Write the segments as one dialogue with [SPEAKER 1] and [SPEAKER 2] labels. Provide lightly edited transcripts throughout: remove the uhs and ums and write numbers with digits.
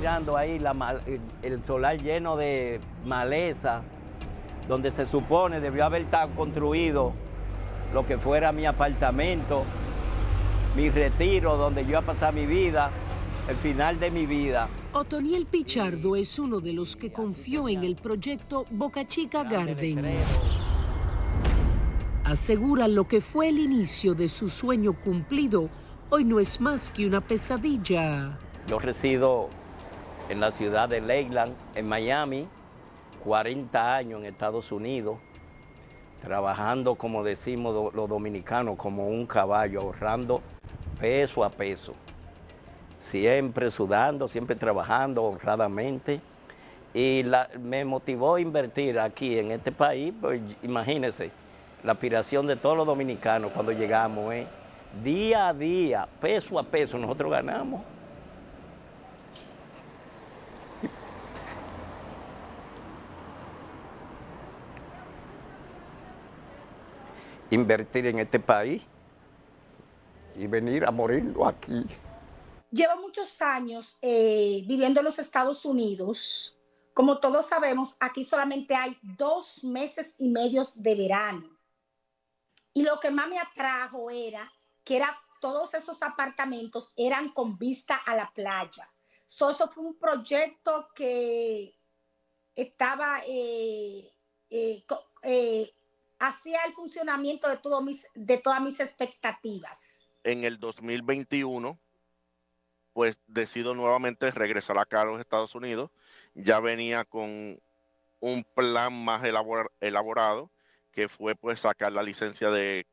[SPEAKER 1] mirando ahí el solar lleno de maleza, donde se supone debió haber estado construido lo que fuera mi apartamento, mi retiro, donde yo iba a pasar mi vida, el final de mi vida.
[SPEAKER 2] Otoniel Pichardo es uno de los que confió en el proyecto Boca Chica Garden. Asegura lo que fue el inicio de su sueño cumplido, hoy no es más que una pesadilla.
[SPEAKER 1] Yo resido en la ciudad de Lakeland, en Miami, 40 años en Estados Unidos, trabajando, como decimos los dominicanos, como un caballo, ahorrando peso a peso. Siempre sudando, siempre trabajando honradamente. Y me motivó a invertir aquí en este país, pues imagínense, la aspiración de todos los dominicanos cuando llegamos es día a día, peso a peso, nosotros ganamos. Invertir en este país y venir a morirlo aquí.
[SPEAKER 3] Llevo muchos años viviendo en los Estados Unidos. Como todos sabemos, aquí solamente hay 2 meses y medio de verano. Y lo que más me atrajo era que todos esos apartamentos eran con vista a la playa. Eso fue un proyecto que estaba hacía el funcionamiento de todas mis expectativas.
[SPEAKER 4] En el 2021, pues decido nuevamente regresar acá a los Estados Unidos. Ya venía con un plan más elaborado, que fue pues sacar la licencia de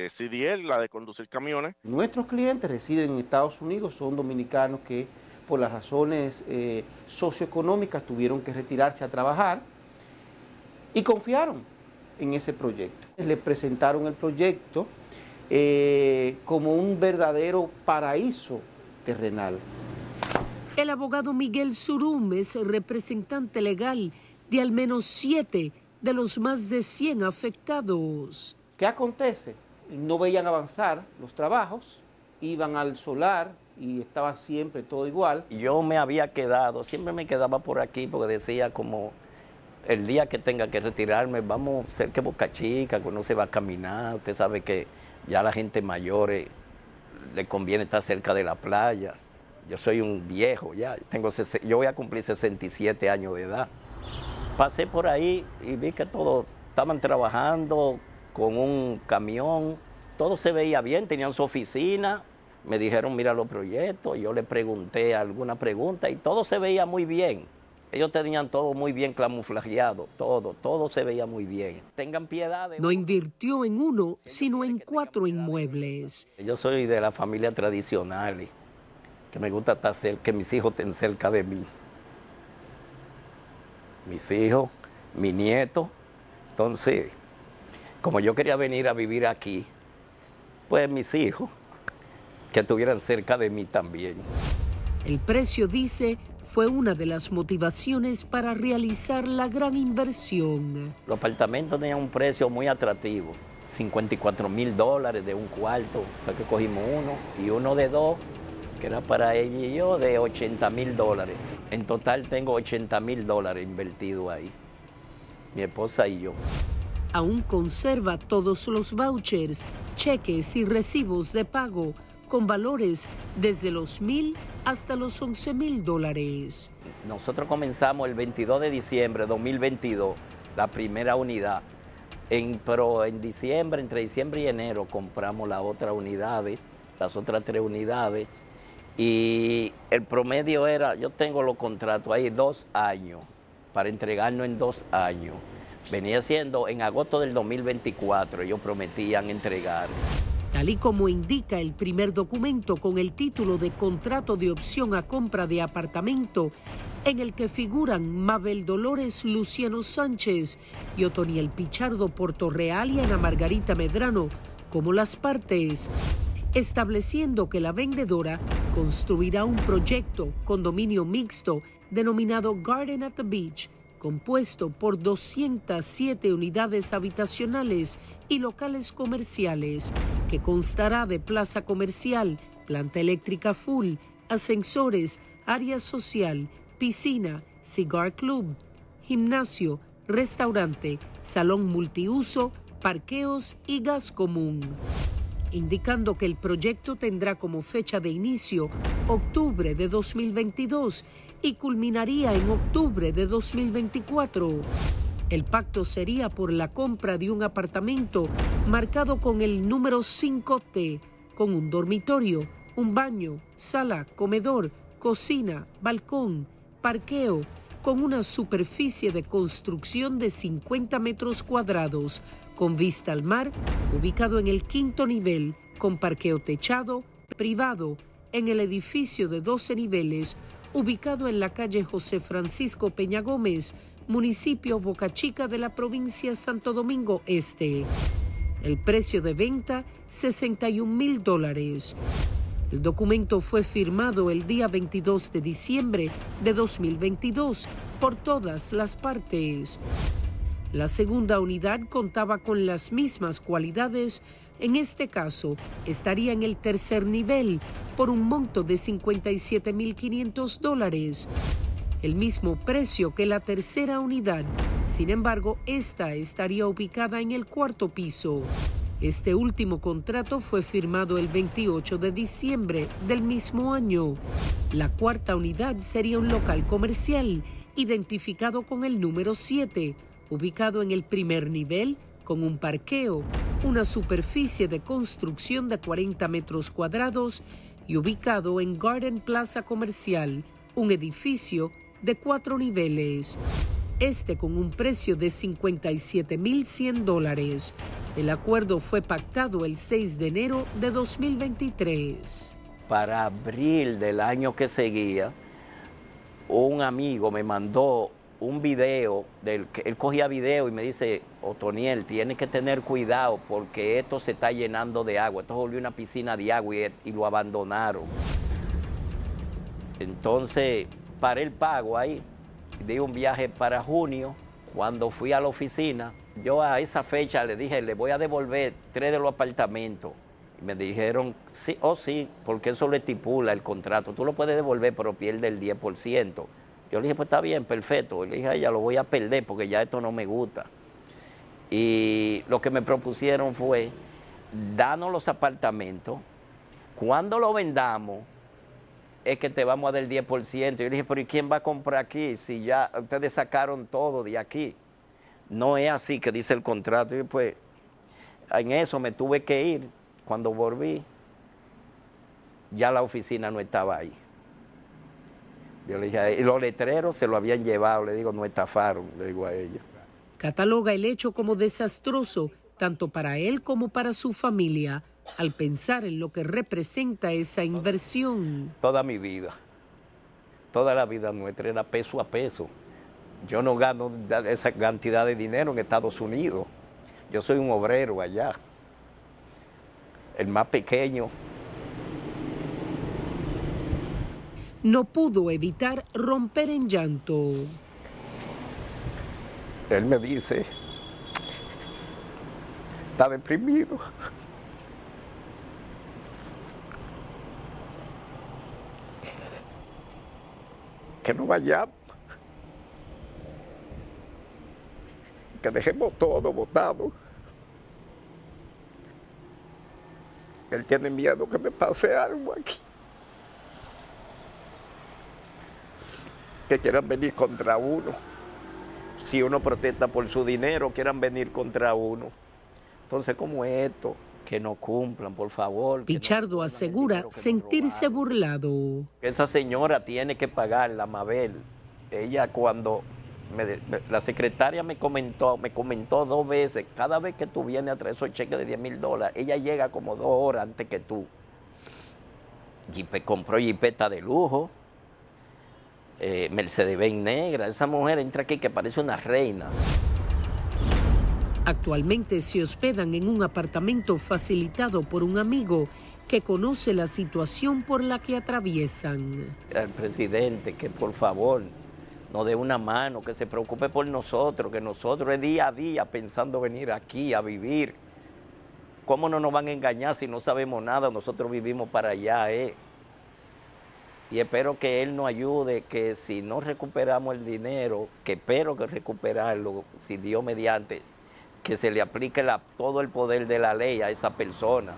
[SPEAKER 4] CDL, la de conducir camiones.
[SPEAKER 5] Nuestros clientes residen en Estados Unidos, son dominicanos que por las razones socioeconómicas tuvieron que retirarse a trabajar y confiaron en ese proyecto. Les presentaron el proyecto como un verdadero paraíso terrenal.
[SPEAKER 2] El abogado Miguel Surum es representante legal de al menos 7 de los más de 100 afectados.
[SPEAKER 5] ¿Qué acontece? No veían avanzar los trabajos, iban al solar y estaba siempre todo igual.
[SPEAKER 1] Yo me había quedado, siempre me quedaba por aquí porque decía como el día que tenga que retirarme, vamos a ser que Boca Chica, que uno se va a caminar, usted sabe que ya la gente mayor le conviene estar cerca de la playa. Yo soy un viejo ya, yo voy a cumplir 67 años de edad. Pasé por ahí y vi que todos estaban trabajando con un camión, todo se veía bien, tenían su oficina, me dijeron mira los proyectos, yo le pregunté alguna pregunta y todo se veía muy bien. Ellos tenían todo muy bien camuflajeado, todo se veía muy bien. Tengan piedad de...
[SPEAKER 2] No invirtió en uno, sino en 4 inmuebles.
[SPEAKER 1] Yo soy de la familia tradicional, que me gusta estar cerca, que mis hijos estén cerca de mí. Mis hijos, mi nieto. Entonces, como yo quería venir a vivir aquí, pues mis hijos, que estuvieran cerca de mí también.
[SPEAKER 2] El precio, dice, fue una de las motivaciones para realizar la gran inversión.
[SPEAKER 1] Los apartamentos tenían un precio muy atractivo, $54,000 de un cuarto, fue que cogimos uno, y uno de 2, que era para ella y yo, de $80,000. En total tengo $80,000 invertido ahí, mi esposa y yo.
[SPEAKER 2] Aún conserva todos los vouchers, cheques y recibos de pago con valores desde los $1,000 hasta los $11,000.
[SPEAKER 1] Nosotros comenzamos el 22 de diciembre de 2022, la primera unidad. Pero en diciembre, entre diciembre y enero, compramos las otras unidades, las otras 3 unidades. Y el promedio era, yo tengo los contratos ahí 2 años, para entregarnos en 2 años. Venía siendo en agosto del 2024, ellos prometían entregar.
[SPEAKER 2] Tal y como indica el primer documento con el título de contrato de opción a compra de apartamento, en el que figuran Mabel Dolores Luciano Sánchez y Otoniel Pichardo Portorreal y Ana Margarita Medrano como las partes, estableciendo que la vendedora construirá un proyecto condominio mixto denominado Garden at the Beach, compuesto por 207 unidades habitacionales y locales comerciales, que constará de plaza comercial, planta eléctrica full, ascensores, área social, piscina, cigar club, gimnasio, restaurante, salón multiuso, parqueos y gas común, indicando que el proyecto tendrá como fecha de inicio octubre de 2022 y culminaría en octubre de 2024. El pacto sería por la compra de un apartamento marcado con el número 5T, con un dormitorio, un baño, sala, comedor, cocina, balcón, parqueo, con una superficie de construcción de 50 metros cuadrados, con vista al mar, ubicado en el 5º nivel, con parqueo techado, privado, en el edificio de 12 niveles, ubicado en la calle José Francisco Peña Gómez, municipio Boca Chica de la provincia Santo Domingo Este. El precio de venta, $61,000. El documento fue firmado el día 22 de diciembre de 2022 por todas las partes. La segunda unidad contaba con las mismas cualidades. En este caso, estaría en el tercer nivel por un monto de $57,500. El mismo precio que la tercera unidad. Sin embargo, esta estaría ubicada en el 4º piso. Este último contrato fue firmado el 28 de diciembre del mismo año. La cuarta unidad sería un local comercial, identificado con el número 7, ubicado en el primer nivel, con un parqueo, una superficie de construcción de 40 metros cuadrados y ubicado en Garden Plaza Comercial, un edificio de 4 niveles. Este con un precio de $57,100. El acuerdo fue pactado el 6 de enero de 2023.
[SPEAKER 1] Para abril del año que seguía, un amigo me mandó un video, él cogía video y me dice, Otoniel, tienes que tener cuidado porque esto se está llenando de agua. Esto volvió una piscina de agua y lo abandonaron. Entonces, paré el pago ahí. Di un viaje para junio. Cuando fui a la oficina, yo a esa fecha le dije, le voy a devolver 3 de los apartamentos. Y me dijeron, sí, sí, porque eso lo estipula el contrato. Tú lo puedes devolver, pero pierde el 10%. Yo le dije, pues está bien, perfecto. Y le dije a ella, lo voy a perder porque ya esto no me gusta. Y lo que me propusieron fue, danos los apartamentos. Cuando lo vendamos, es que te vamos a dar el 10%. Yo le dije, pero ¿y quién va a comprar aquí si ya ustedes sacaron todo de aquí? No es así que dice el contrato. Y pues en eso me tuve que ir. Cuando volví, ya la oficina no estaba ahí. Yo le dije, y los letreros se lo habían llevado. Le digo, no estafaron, le digo a ella.
[SPEAKER 2] Cataloga el hecho como desastroso, tanto para él como para su familia, al pensar en lo que representa esa inversión.
[SPEAKER 1] Toda mi vida, toda la vida nuestra era peso a peso. Yo no gano esa cantidad de dinero en Estados Unidos. Yo soy un obrero allá, el más pequeño.
[SPEAKER 2] No pudo evitar romper en llanto.
[SPEAKER 1] Él me dice, está deprimido. Que no vayamos, que dejemos todo botado. Él tiene miedo que me pase algo aquí. Que quieran venir contra uno. Si uno protesta por su dinero, quieran venir contra uno. Entonces, ¿cómo es esto? Que no cumplan, por favor.
[SPEAKER 2] Pichardo
[SPEAKER 1] no
[SPEAKER 2] asegura sentirse burlado.
[SPEAKER 1] Esa señora tiene que pagar, la Mabel. Ella cuando la secretaria me comentó 2 veces, cada vez que tú vienes a traer esos cheques de $10,000, ella llega como 2 horas antes que tú. Compró jipeta de lujo, Mercedes-Benz negra. Esa mujer entra aquí que parece una reina.
[SPEAKER 2] Actualmente se hospedan en un apartamento facilitado por un amigo que conoce la situación por la que atraviesan.
[SPEAKER 1] Al presidente que por favor nos dé una mano, que se preocupe por nosotros, que nosotros es día a día pensando venir aquí a vivir. ¿Cómo no nos van a engañar si no sabemos nada? Nosotros vivimos para allá, Y espero que él nos ayude, que si no recuperamos el dinero, que espero que recuperarlo, si Dios mediante, que se le aplique todo el poder de la ley a esa persona.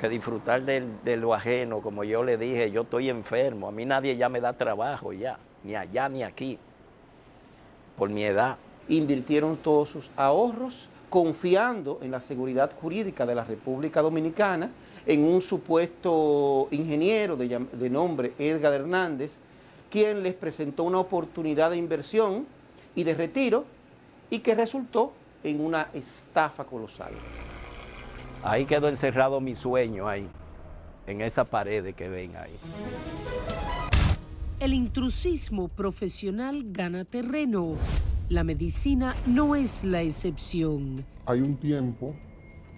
[SPEAKER 1] Que disfrutar de lo ajeno, como yo le dije, yo estoy enfermo, a mí nadie ya me da trabajo ya, ni allá ni aquí, por mi edad.
[SPEAKER 5] Invirtieron todos sus ahorros confiando en la seguridad jurídica de la República Dominicana, en un supuesto ingeniero de nombre Edgar Hernández, quien les presentó una oportunidad de inversión y de retiro y que resultó en una estafa colosal.
[SPEAKER 1] Ahí quedó encerrado mi sueño, ahí, en esa pared que ven ahí.
[SPEAKER 2] El intrusismo profesional gana terreno. La medicina no es la excepción.
[SPEAKER 6] Hay un tiempo,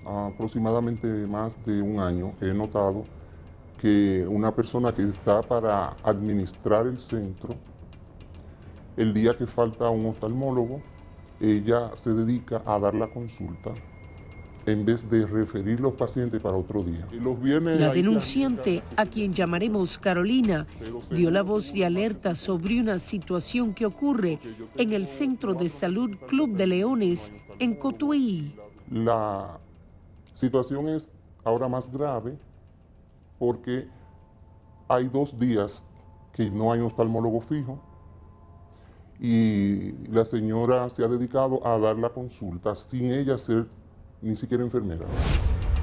[SPEAKER 6] aproximadamente más de un año, he notado que una persona que está para administrar el centro, el día que falta un oftalmólogo, ella se dedica a dar la consulta en vez de referir los pacientes para otro día.
[SPEAKER 2] La denunciante, a quien llamaremos Carolina, dio la voz de alerta sobre una situación que ocurre en el Centro de Salud Club de Leones en Cotuí.
[SPEAKER 6] La situación es ahora más grave porque hay 2 días que no hay oftalmólogo fijo y la señora se ha dedicado a dar la consulta sin ella ser ni siquiera enfermera.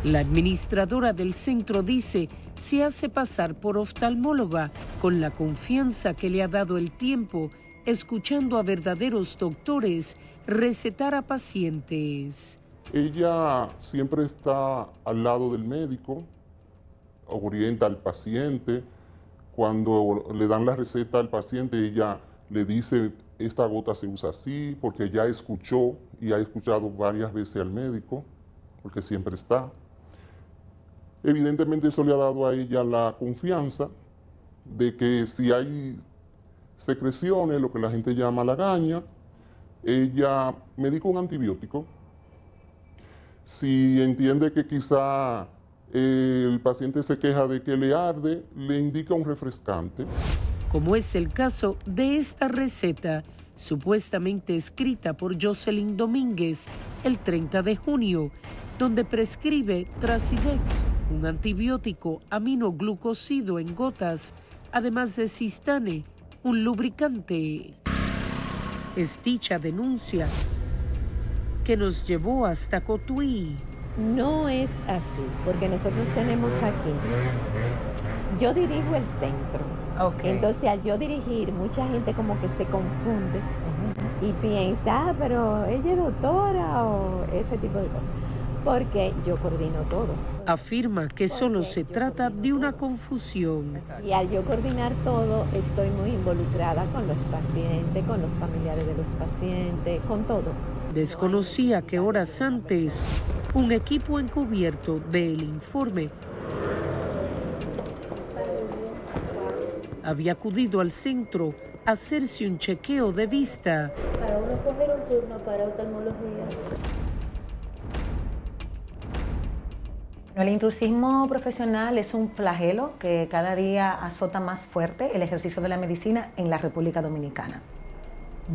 [SPEAKER 2] La administradora del centro dice se hace pasar por oftalmóloga con la confianza que le ha dado el tiempo, escuchando a verdaderos doctores recetar a pacientes.
[SPEAKER 6] Ella siempre está al lado del médico, orienta al paciente. Cuando le dan la receta al paciente, ella le dice, esta gota se usa así, porque ya escuchó y ha escuchado varias veces al médico, porque siempre está. Evidentemente eso le ha dado a ella la confianza de que si hay secreciones, lo que la gente llama lagaña, ella medica un antibiótico. Si entiende que quizá el paciente se queja de que le arde, le indica un refrescante.
[SPEAKER 2] Como es el caso de esta receta, supuestamente escrita por Jocelyn Domínguez el 30 de junio, donde prescribe Trasidex, un antibiótico aminoglucósido en gotas, además de Sistane, un lubricante. Es dicha denuncia que nos llevó hasta Cotuí.
[SPEAKER 7] No es así, porque nosotros tenemos aquí, yo dirijo el centro, entonces al yo dirigir, mucha gente como que se confunde y piensa, pero ella es doctora o ese tipo de cosas, porque yo coordino todo.
[SPEAKER 2] Afirma que solo se trata de una confusión.
[SPEAKER 7] Y al yo coordinar todo, estoy muy involucrada con los pacientes, con los familiares de los pacientes, con todo.
[SPEAKER 2] Desconocía que horas antes un equipo encubierto del Informe había acudido al centro a hacerse un chequeo de vista.
[SPEAKER 8] Para uno coger un turno para oftalmología. El intrusismo profesional es un flagelo que cada día azota más fuerte el ejercicio de la medicina en la República Dominicana.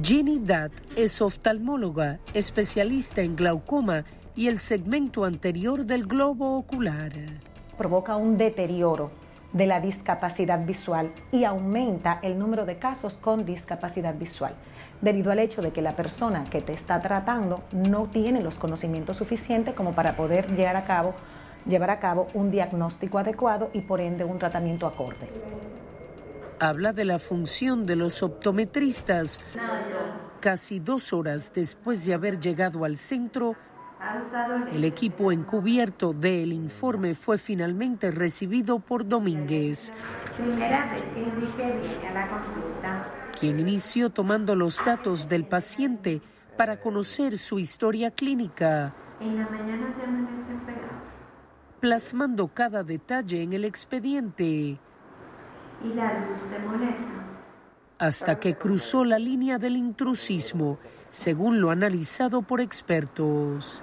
[SPEAKER 2] Jenny Datt es oftalmóloga, especialista en glaucoma y el segmento anterior del globo ocular.
[SPEAKER 8] Provoca un deterioro de la discapacidad visual y aumenta el número de casos con discapacidad visual, debido al hecho de que la persona que te está tratando no tiene los conocimientos suficientes como para poder llevar a cabo un diagnóstico adecuado y por ende un tratamiento acorde.
[SPEAKER 2] Habla de la función de los optometristas. Casi 2 horas después de haber llegado al centro, el equipo encubierto del Informe fue finalmente recibido por Domínguez, quien inició tomando los datos del paciente para conocer su historia clínica, plasmando cada detalle en el expediente.
[SPEAKER 9] Y la luz te molesta.
[SPEAKER 2] Hasta que cruzó la línea del intrusismo, según lo analizado por expertos.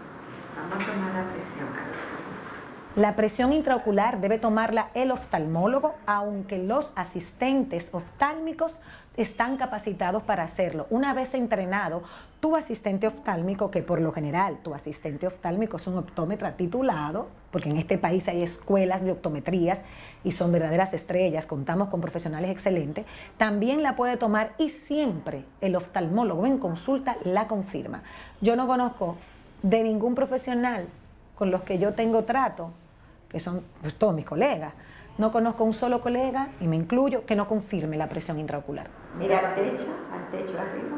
[SPEAKER 9] Vamos a tomar la presión a los ojos.
[SPEAKER 8] La presión intraocular debe tomarla el oftalmólogo, aunque los asistentes oftálmicos están capacitados para hacerlo. Una vez entrenado, tu asistente oftálmico, que por lo general tu asistente oftálmico es un optómetra titulado, porque en este país hay escuelas de optometrías y son verdaderas estrellas, contamos con profesionales excelentes, también la puede tomar y siempre el oftalmólogo en consulta la confirma. Yo no conozco de ningún profesional con los que yo tengo trato, que son pues, todos mis colegas, no conozco un solo colega, y me incluyo, que no confirme la presión intraocular.
[SPEAKER 9] Mira al techo arriba.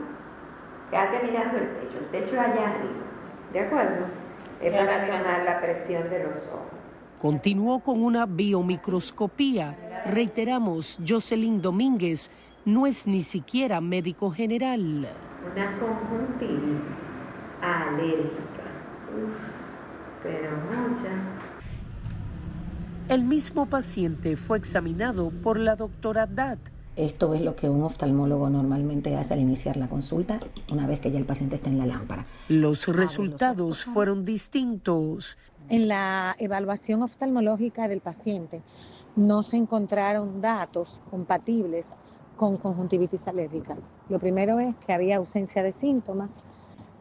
[SPEAKER 9] Quédate mirando el techo allá arriba. ¿De acuerdo? Es para tomar la presión de los ojos.
[SPEAKER 2] Continuó con una biomicroscopía. Reiteramos, Jocelyn Domínguez no es ni siquiera médico general.
[SPEAKER 9] Una conjuntivitis alérgica. Pero mucha.
[SPEAKER 2] El mismo paciente fue examinado por la doctora Dat.
[SPEAKER 10] Esto es lo que un oftalmólogo normalmente hace al iniciar la consulta, una vez que ya el paciente está en la lámpara.
[SPEAKER 2] Los resultados fueron distintos.
[SPEAKER 11] En la evaluación oftalmológica del paciente no se encontraron datos compatibles con conjuntivitis alérgica. Lo primero es que había ausencia de síntomas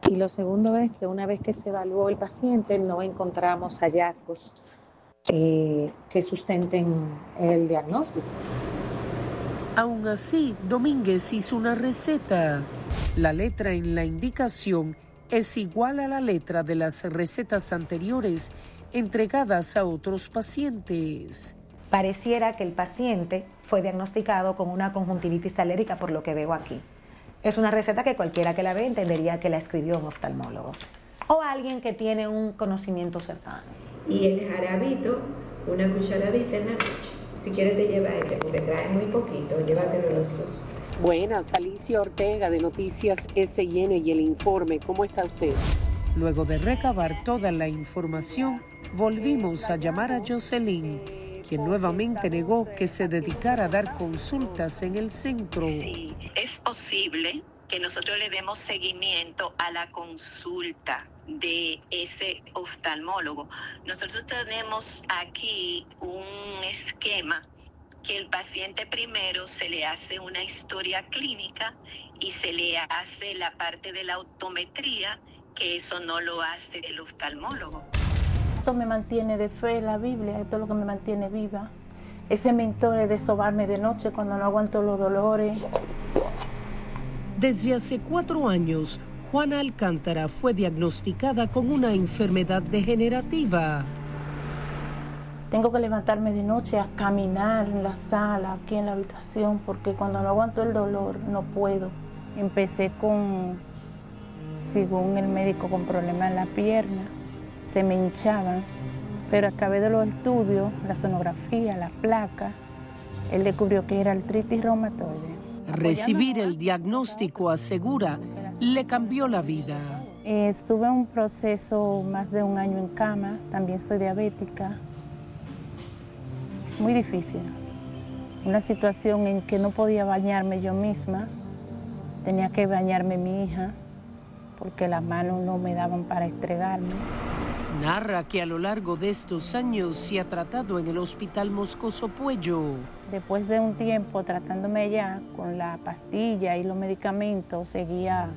[SPEAKER 11] y lo segundo es que una vez que se evaluó el paciente no encontramos hallazgos que sustenten el diagnóstico.
[SPEAKER 2] Aún así, Domínguez hizo una receta. La letra en la indicación es igual a la letra de las recetas anteriores entregadas a otros pacientes.
[SPEAKER 8] Pareciera que el paciente fue diagnosticado con una conjuntivitis alérgica por lo que veo aquí. Es una receta que cualquiera que la ve entendería que la escribió un oftalmólogo o alguien que tiene un conocimiento cercano.
[SPEAKER 9] Y el jarabito, una cucharadita en la noche. Si quieres te lleva este, porque trae muy poquito, llévatelo los dos.
[SPEAKER 2] Buenas, Alicia Ortega de Noticias SIN y El Informe. ¿Cómo está usted? Luego de recabar toda la información, volvimos a llamar a Jocelyn, quien nuevamente negó que se dedicara a dar consultas en el centro.
[SPEAKER 12] Sí, es posible que nosotros le demos seguimiento a la consulta de ese oftalmólogo. Nosotros tenemos aquí un esquema que el paciente primero se le hace una historia clínica y se le hace la parte de la optometría, que eso no lo hace el oftalmólogo.
[SPEAKER 13] Esto me mantiene de fe, la Biblia, esto es lo que me mantiene viva. Ese mentor de sobarme de noche cuando no aguanto los dolores.
[SPEAKER 2] Desde hace 4 años, Juana Alcántara fue diagnosticada con una enfermedad degenerativa.
[SPEAKER 13] Tengo que levantarme de noche a caminar en la sala, aquí en la habitación, porque cuando no aguanto el dolor no puedo. Empecé según el médico, con problemas en la pierna, se me hinchaban, pero a través de los estudios, la sonografía, la placa, él descubrió que era artritis reumatoide.
[SPEAKER 2] Recibir el diagnóstico, asegura, le cambió la vida.
[SPEAKER 13] Estuve en un proceso más de 1 año en cama, también soy diabética. Muy difícil. Una situación en que no podía bañarme yo misma, tenía que bañarme mi hija, porque las manos no me daban para estregarme.
[SPEAKER 2] Narra que a lo largo de estos años se ha tratado en el Hospital Moscoso Puello.
[SPEAKER 13] Después de un tiempo tratándome allá con la pastilla y los medicamentos, seguía,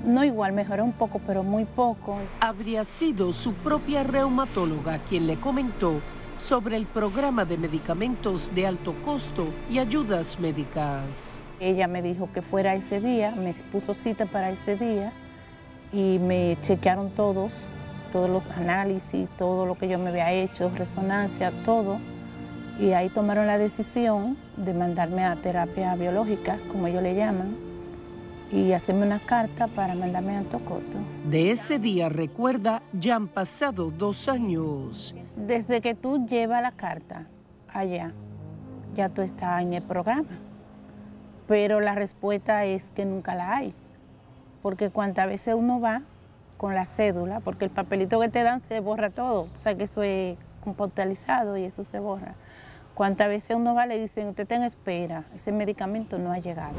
[SPEAKER 13] no igual, mejoré un poco, pero muy poco.
[SPEAKER 2] Habría sido su propia reumatóloga quien le comentó sobre el programa de medicamentos de alto costo y ayudas médicas.
[SPEAKER 13] Ella me dijo que fuera ese día, me puso cita para ese día y me chequearon todos los análisis, todo lo que yo me había hecho, resonancia, todo. Y ahí tomaron la decisión de mandarme a terapia biológica, como ellos le llaman, y hacerme una carta para mandarme a Tocoto.
[SPEAKER 2] De ese día, recuerda, ya han pasado 2 años.
[SPEAKER 13] Desde que tú llevas la carta allá, ya tú estás en el programa. Pero la respuesta es que nunca la hay. Porque cuantas veces uno va con la cédula, porque el papelito que te dan se borra todo, o sea que eso es computalizado y eso se borra. Cuantas veces uno va le dicen, usted está en espera, ese medicamento no ha llegado.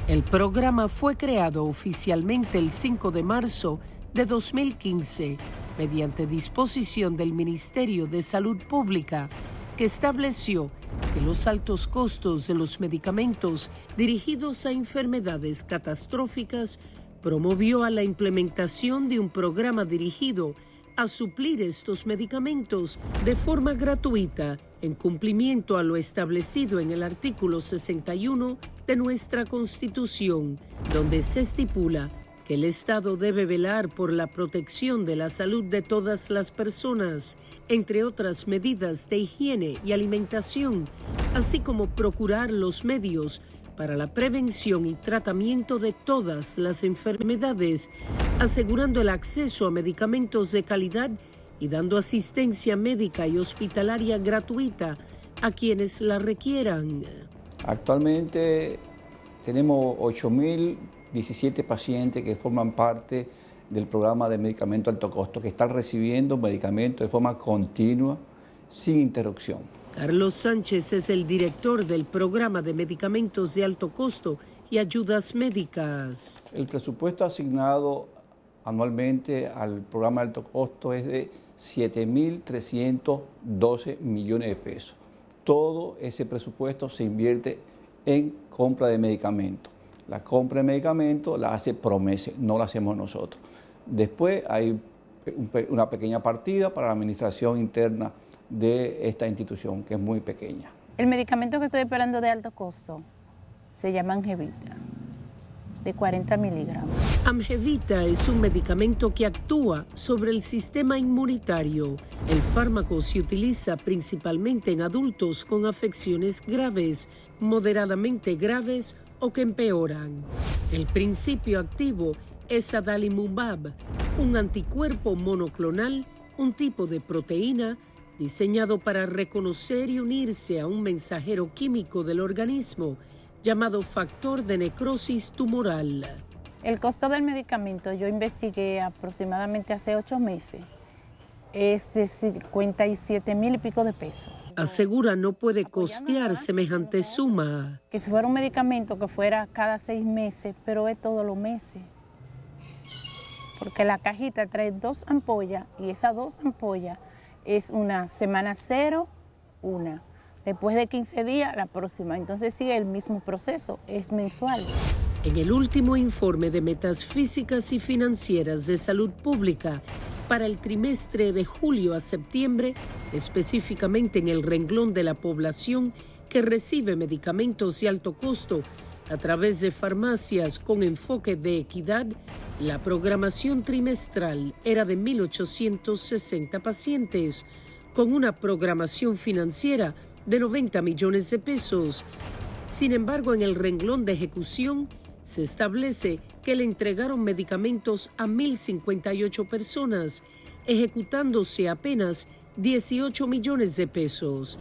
[SPEAKER 2] El programa fue creado oficialmente el 5 de marzo de 2015 mediante disposición del Ministerio de Salud Pública, que estableció que los altos costos de los medicamentos dirigidos a enfermedades catastróficas promovió a la implementación de un programa dirigido a suplir estos medicamentos de forma gratuita en cumplimiento a lo establecido en el artículo 61 de nuestra Constitución, donde se estipula que el Estado debe velar por la protección de la salud de todas las personas, entre otras medidas de higiene y alimentación, así como procurar los medios para la prevención y tratamiento de todas las enfermedades, asegurando el acceso a medicamentos de calidad y dando asistencia médica y hospitalaria gratuita a quienes la requieran.
[SPEAKER 14] Actualmente tenemos 8.017 pacientes que forman parte del programa de medicamento alto costo, que están recibiendo medicamentos de forma continua, sin interrupción.
[SPEAKER 2] Carlos Sánchez es el director del programa de medicamentos de alto costo y ayudas médicas.
[SPEAKER 14] El presupuesto asignado anualmente al programa de alto costo es de 7.312 millones de pesos. Todo ese presupuesto se invierte en compra de medicamentos. La compra de medicamentos la hace Promese, no la hacemos nosotros. Después hay una pequeña partida para la administración interna de esta institución, que es muy pequeña.
[SPEAKER 13] El medicamento que estoy esperando de alto costo se llama Amgevita, de 40 miligramos.
[SPEAKER 2] Amgevita es un medicamento que actúa sobre el sistema inmunitario. El fármaco se utiliza principalmente en adultos con afecciones graves, moderadamente graves o que empeoran. El principio activo es adalimumab, un anticuerpo monoclonal, un tipo de proteína diseñado para reconocer y unirse a un mensajero químico del organismo llamado factor de necrosis tumoral.
[SPEAKER 13] El costo del medicamento, yo investigué aproximadamente hace 8 meses, es de 57,000 y pico de pesos.
[SPEAKER 2] Asegura no puede costear semejante suma.
[SPEAKER 13] Que si fuera un medicamento que fuera cada 6 meses, pero es todos los meses. Porque la cajita trae 2 ampollas y esas 2 ampollas es una semana 0, una. Después de 15 días, la próxima. Entonces sigue el mismo proceso, es mensual.
[SPEAKER 2] En el último informe de metas físicas y financieras de salud pública para el trimestre de julio a septiembre, específicamente en el renglón de la población que recibe medicamentos de alto costo a través de farmacias con enfoque de equidad, la programación trimestral era de 1.860 pacientes, con una programación financiera de 90 millones de pesos. Sin embargo, en el renglón de ejecución se establece que le entregaron medicamentos a 1.058 personas, ejecutándose apenas 18 millones de pesos.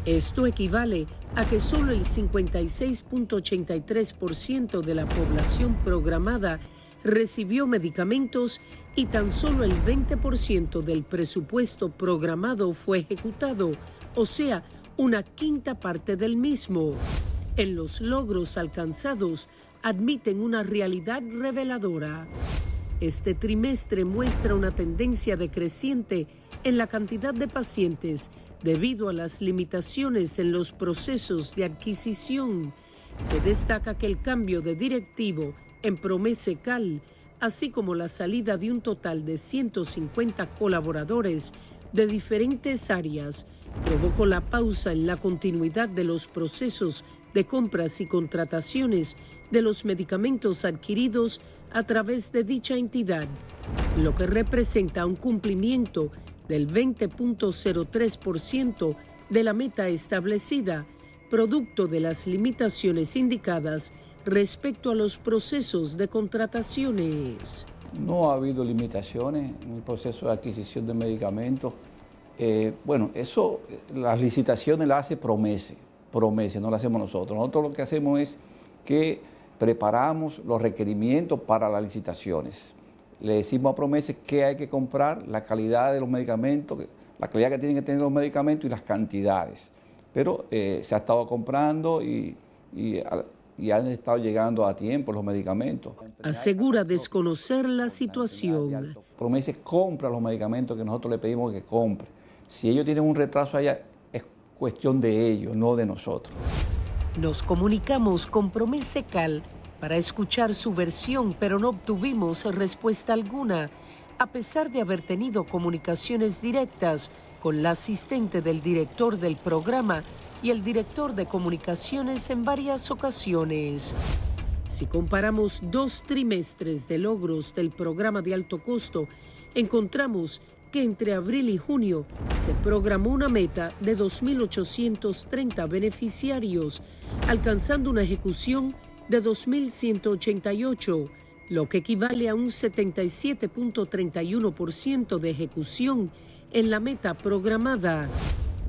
[SPEAKER 2] Esto equivale a que solo el 56.83% de la población programada recibió medicamentos y tan solo el 20% del presupuesto programado fue ejecutado, o sea, una quinta parte del mismo. En los logros alcanzados admiten una realidad reveladora. Este trimestre muestra una tendencia decreciente en la cantidad de pacientes debido a las limitaciones en los procesos de adquisición. Se destaca que el cambio de directivo en Promese Cal, así como la salida de un total de 150 colaboradores de diferentes áreas, provocó la pausa en la continuidad de los procesos de compras y contrataciones de los medicamentos adquiridos a través de dicha entidad, lo que representa un cumplimiento del 20.03% de la meta establecida, producto de las limitaciones indicadas respecto a los procesos de contrataciones.
[SPEAKER 14] No ha habido limitaciones en el proceso de adquisición de medicamentos. Eso, las licitaciones las hace Promese, no las hacemos nosotros. Nosotros lo que hacemos es que preparamos los requerimientos para las licitaciones. Le decimos a Promese qué hay que comprar, la calidad de los medicamentos, la calidad que tienen que tener los medicamentos y las cantidades. Pero se ha estado comprando y y han estado llegando a tiempo los medicamentos.
[SPEAKER 2] Asegura desconocer la situación.
[SPEAKER 14] Promese compra los medicamentos que nosotros le pedimos que compre. Si ellos tienen un retraso allá, es cuestión de ellos, no de nosotros.
[SPEAKER 2] Nos comunicamos con Promesecal para escuchar su versión, pero no obtuvimos respuesta alguna, a pesar de haber tenido comunicaciones directas con la asistente del director del programa y el director de comunicaciones en varias ocasiones. Si comparamos 2 trimestres de logros del programa de alto costo, encontramos que entre abril y junio se programó una meta de 2.830 beneficiarios, alcanzando una ejecución de 2.188, lo que equivale a un 77.31% de ejecución en la meta programada.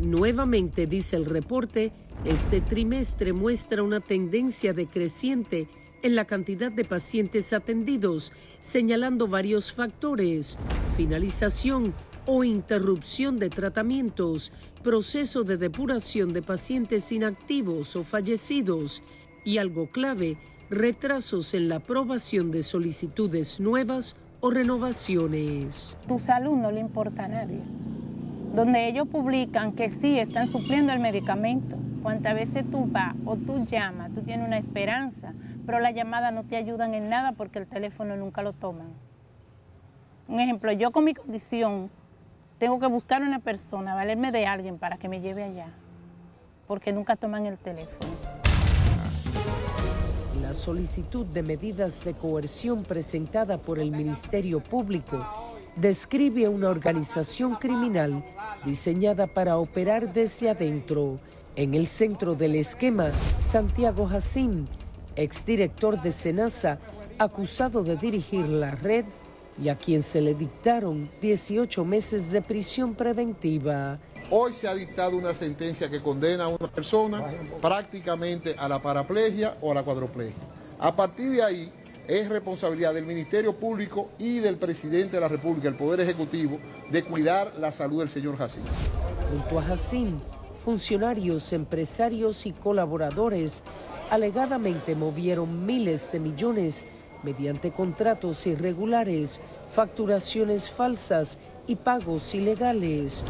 [SPEAKER 2] Nuevamente, dice el reporte, este trimestre muestra una tendencia decreciente en la cantidad de pacientes atendidos, señalando varios factores: finalización o interrupción de tratamientos, proceso de depuración de pacientes inactivos o fallecidos y, algo clave, retrasos en la aprobación de solicitudes nuevas o renovaciones.
[SPEAKER 13] Tu salud no le importa a nadie. Donde ellos publican que sí están supliendo el medicamento, cuántas veces tú vas o tú llamas, tú tienes una esperanza, pero las llamadas no te ayudan en nada porque el teléfono nunca lo toman. Un ejemplo, yo con mi condición tengo que buscar una persona, valerme de alguien para que me lleve allá, porque nunca toman el teléfono.
[SPEAKER 2] La solicitud de medidas de coerción presentada por el Ministerio Público describe una organización criminal diseñada para operar desde adentro. En el centro del esquema, Santiago Jacín, exdirector de SENASA, acusado de dirigir la red y a quien se le dictaron 18 meses de prisión preventiva.
[SPEAKER 15] Hoy se ha dictado una sentencia que condena a una persona prácticamente a la paraplegia o a la cuadroplegia. A partir de ahí, es responsabilidad del Ministerio Público y del Presidente de la República, el Poder Ejecutivo, de cuidar la salud del señor Jacín.
[SPEAKER 2] Junto a Jacín, funcionarios, empresarios y colaboradores alegadamente movieron miles de millones mediante contratos irregulares, facturaciones falsas y pagos ilegales.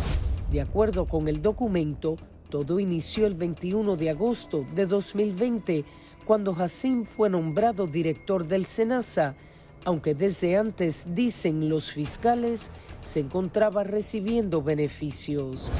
[SPEAKER 2] De acuerdo con el documento, todo inició el 21 de agosto de 2020, cuando Jacín fue nombrado director del SENASA, aunque desde antes, dicen los fiscales, se encontraba recibiendo beneficios.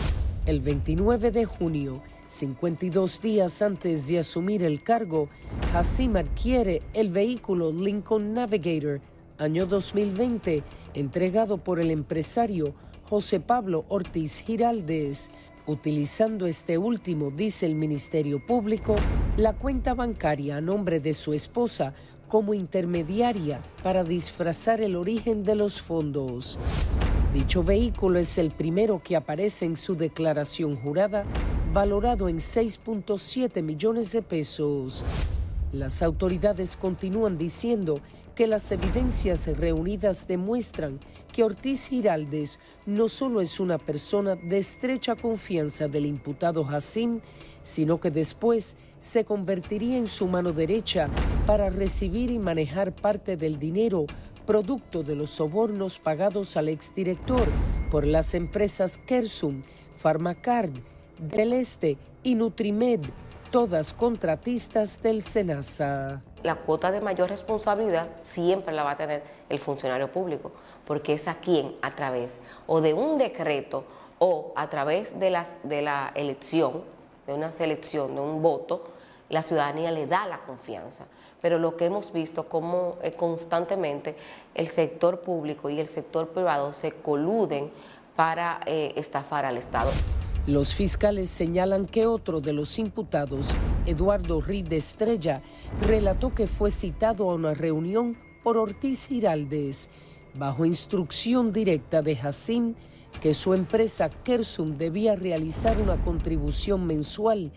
[SPEAKER 2] El 29 de junio, 52 días antes de asumir el cargo, Jacín adquiere el vehículo Lincoln Navigator, año 2020, entregado por el empresario José Pablo Ortiz Giraldez, utilizando este último, dice el Ministerio Público, la cuenta bancaria a nombre de su esposa como intermediaria para disfrazar el origen de los fondos. Dicho vehículo es el primero que aparece en su declaración jurada, valorado en 6.7 millones de pesos. Las autoridades continúan diciendo que las evidencias reunidas demuestran que Ortiz Giraldez no solo es una persona de estrecha confianza del imputado Jacín, sino que después se convertiría en su mano derecha para recibir y manejar parte del dinero producto de los sobornos pagados al exdirector por las empresas Kersum, Pharmacard, Del Este y Nutrimed, todas contratistas del SENASA.
[SPEAKER 16] La cuota de mayor responsabilidad siempre la va a tener el funcionario público, porque es a quien a través o de un decreto o a través de la elección, de una selección, de un voto, la ciudadanía le da la confianza. Pero lo que hemos visto como constantemente el sector público y el sector privado se coluden para estafar al Estado.
[SPEAKER 2] Los fiscales señalan que otro de los imputados, Eduardo Ride Estrella, relató que fue citado a una reunión por Ortiz Giraldez, bajo instrucción directa de Jacín, que su empresa Kersum debía realizar una contribución mensual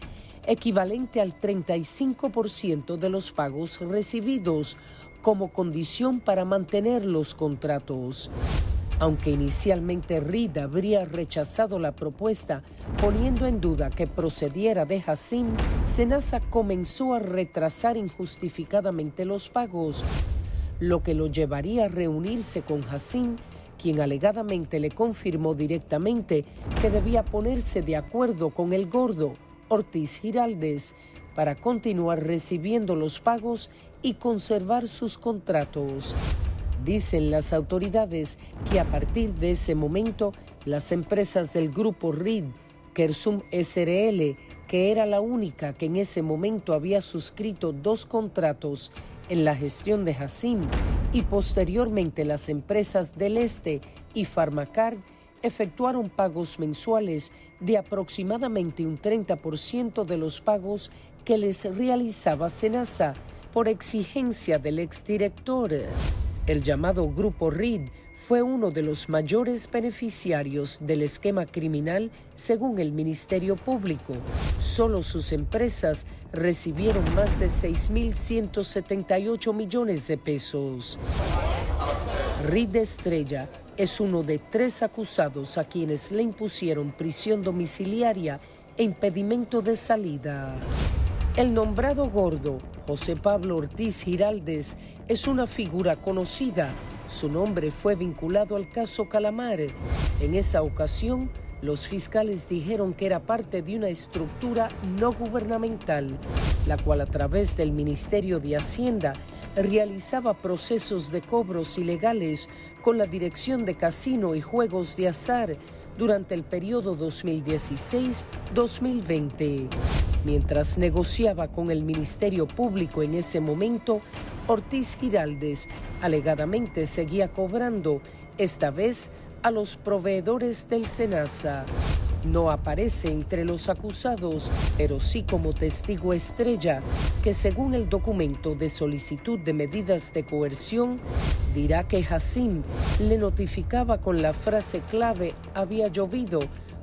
[SPEAKER 2] equivalente al 35% de los pagos recibidos como condición para mantener los contratos. Aunque inicialmente Reed habría rechazado la propuesta, poniendo en duda que procediera de Hassim, Senasa comenzó a retrasar injustificadamente los pagos, lo que lo llevaría a reunirse con Hassim, quien alegadamente le confirmó directamente que debía ponerse de acuerdo con el gordo, Ortiz Giraldes, para continuar recibiendo los pagos y conservar sus contratos. Dicen las autoridades que a partir de ese momento, las empresas del grupo Reed, Kersum SRL, que era la única que en ese momento había suscrito 2 contratos en la gestión de Hassim, y posteriormente las empresas del Este y Pharmacard, efectuaron pagos mensuales de aproximadamente un 30% de los pagos que les realizaba Senasa por exigencia del exdirector. El llamado Grupo Reed fue uno de los mayores beneficiarios del esquema criminal según el Ministerio Público. Solo sus empresas recibieron más de 6.178 millones de pesos. Reed Estrella es uno de 3 acusados a quienes le impusieron prisión domiciliaria e impedimento de salida. El nombrado gordo, José Pablo Ortiz Giraldes, es una figura conocida. Su nombre fue vinculado al caso Calamar. En esa ocasión, los fiscales dijeron que era parte de una estructura no gubernamental, la cual a través del Ministerio de Hacienda realizaba procesos de cobros ilegales con la Dirección de Casino y Juegos de Azar durante el periodo 2016-2020. Mientras negociaba con el Ministerio Público en ese momento, Ortiz Giraldes alegadamente seguía cobrando, esta vez a los proveedores del Senasa. No aparece entre los acusados, pero sí como testigo estrella, que según el documento de solicitud de medidas de coerción, dirá que Hassim le notificaba con la frase clave «había llovido»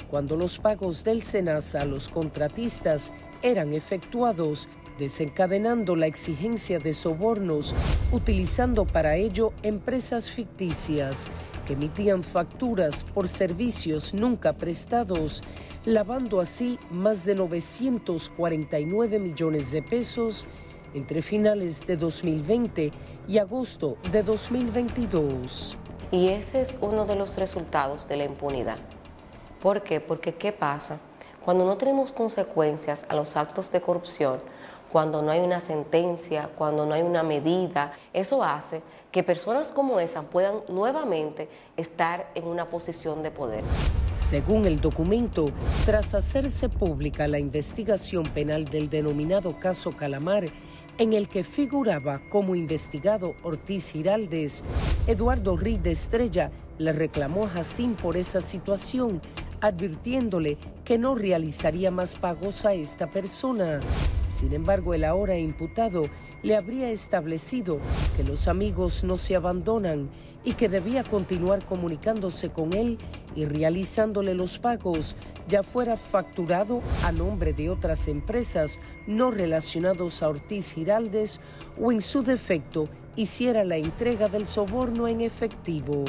[SPEAKER 2] cuando los pagos del Senasa a los contratistas eran efectuados, desencadenando la exigencia de sobornos, utilizando para ello empresas ficticias que emitían facturas por servicios nunca prestados, lavando así más de 949 millones de pesos entre finales de 2020 y agosto de 2022.
[SPEAKER 16] Y ese es uno de los resultados de la impunidad. ¿Por qué? Porque ¿qué pasa? Cuando no tenemos consecuencias a los actos de corrupción, cuando no hay una sentencia, cuando no hay una medida, eso hace que personas como esa puedan nuevamente estar en una posición de poder.
[SPEAKER 2] Según el documento, tras hacerse pública la investigación penal del denominado caso Calamar, en el que figuraba como investigado Ortiz Giraldes, Eduardo Reed Estrella le reclamó a Hassim por esa situación, advirtiéndole que no realizaría más pagos a esta persona. Sin embargo, el ahora imputado le habría establecido que los amigos no se abandonan y que debía continuar comunicándose con él y realizándole los pagos, ya fuera facturado a nombre de otras empresas no relacionados a Ortiz Giraldes o en su defecto hiciera la entrega del soborno en efectivo.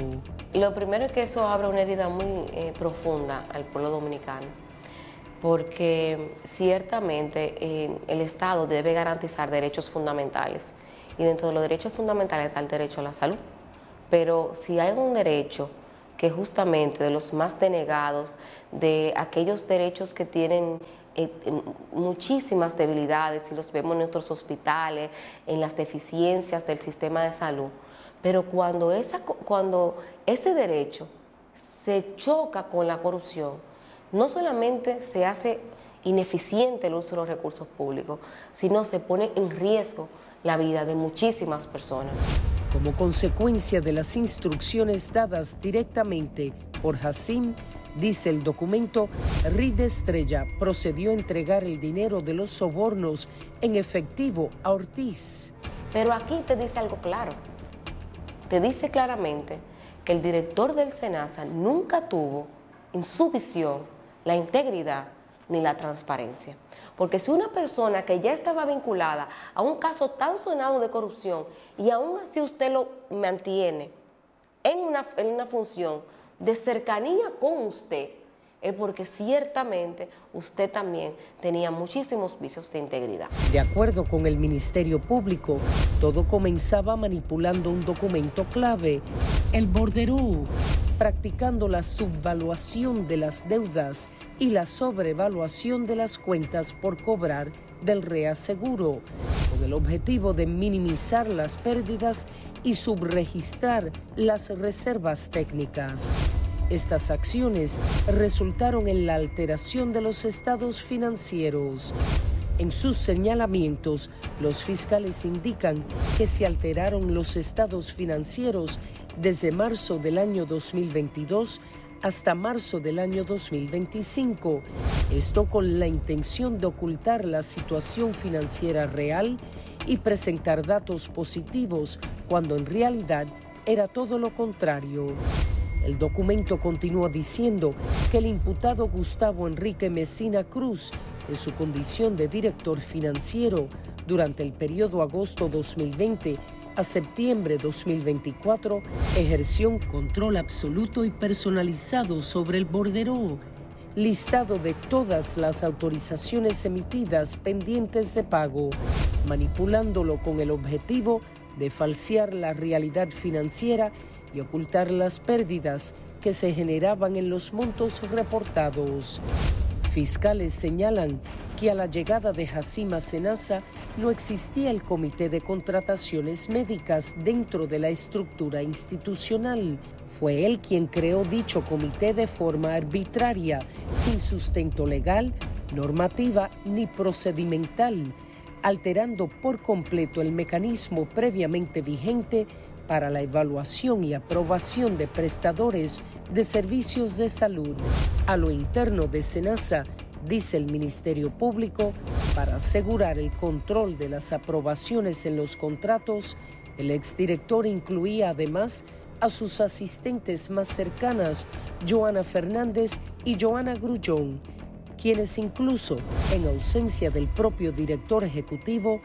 [SPEAKER 16] Lo primero es que eso abre una herida muy profunda al pueblo dominicano, porque ciertamente el Estado debe garantizar derechos fundamentales y dentro de los derechos fundamentales está el derecho a la salud. Pero si hay un derecho que justamente de los más denegados, de aquellos derechos que tienen muchísimas debilidades, y los vemos en nuestros hospitales, en las deficiencias del sistema de salud, pero cuando ese derecho se choca con la corrupción, no solamente se hace ineficiente el uso de los recursos públicos, sino se pone en riesgo la vida de muchísimas personas.
[SPEAKER 2] Como consecuencia de las instrucciones dadas directamente por Hassim, dice el documento, Reed Estrella procedió a entregar el dinero de los sobornos en efectivo a Ortiz.
[SPEAKER 16] Pero aquí te dice algo claro. Te dice claramente que el director del Senasa nunca tuvo en su visión la integridad ni la transparencia. Porque si una persona que ya estaba vinculada a un caso tan sonado de corrupción y aún así usted lo mantiene en una función de cercanía con usted, es porque ciertamente usted también tenía muchísimos vicios de integridad.
[SPEAKER 2] De acuerdo con el Ministerio Público, todo comenzaba manipulando un documento clave, el borderó, practicando la subvaluación de las deudas y la sobrevaluación de las cuentas por cobrar del reaseguro, con el objetivo de minimizar las pérdidas y subregistrar las reservas técnicas. Estas acciones resultaron en la alteración de los estados financieros. En sus señalamientos, los fiscales indican que se alteraron los estados financieros desde marzo del año 2022 hasta marzo del año 2025. Esto con la intención de ocultar la situación financiera real y presentar datos positivos cuando en realidad era todo lo contrario. El documento continúa diciendo que el imputado Gustavo Enrique Mesina Cruz, en su condición de director financiero durante el periodo agosto 2020 a septiembre 2024, ejerció un control absoluto y personalizado sobre el borderó, listado de todas las autorizaciones emitidas pendientes de pago, manipulándolo con el objetivo de falsear la realidad financiera y ocultar las pérdidas que se generaban en los montos reportados. Fiscales señalan que a la llegada de Hassima Senasa no existía el Comité de Contrataciones Médicas dentro de la estructura institucional. Fue él quien creó dicho comité de forma arbitraria, sin sustento legal, normativa ni procedimental, alterando por completo el mecanismo previamente vigente para la evaluación y aprobación de prestadores de servicios de salud. A lo interno de Senasa, dice el Ministerio Público, para asegurar el control de las aprobaciones en los contratos, el exdirector incluía además a sus asistentes más cercanas, Joana Fernández y Joana Grullón, quienes incluso, en ausencia del propio director ejecutivo,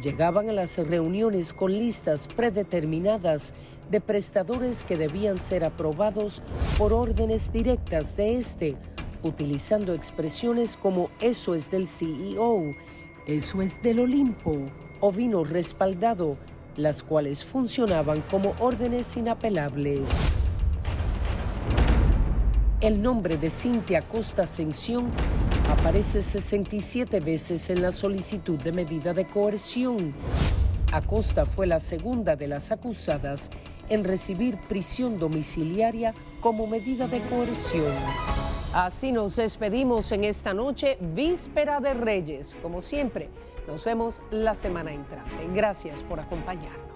[SPEAKER 2] llegaban a las reuniones con listas predeterminadas de prestadores que debían ser aprobados por órdenes directas de este, utilizando expresiones como "eso es del CEO", "eso es del Olimpo" o "vino respaldado", las cuales funcionaban como órdenes inapelables. El nombre de Cintia Acosta Ascensión aparece 67 veces en la solicitud de medida de coerción. Acosta fue la segunda de las acusadas en recibir prisión domiciliaria como medida de coerción. Así nos despedimos en esta noche, víspera de Reyes. Como siempre, nos vemos la semana entrante. Gracias por acompañarnos.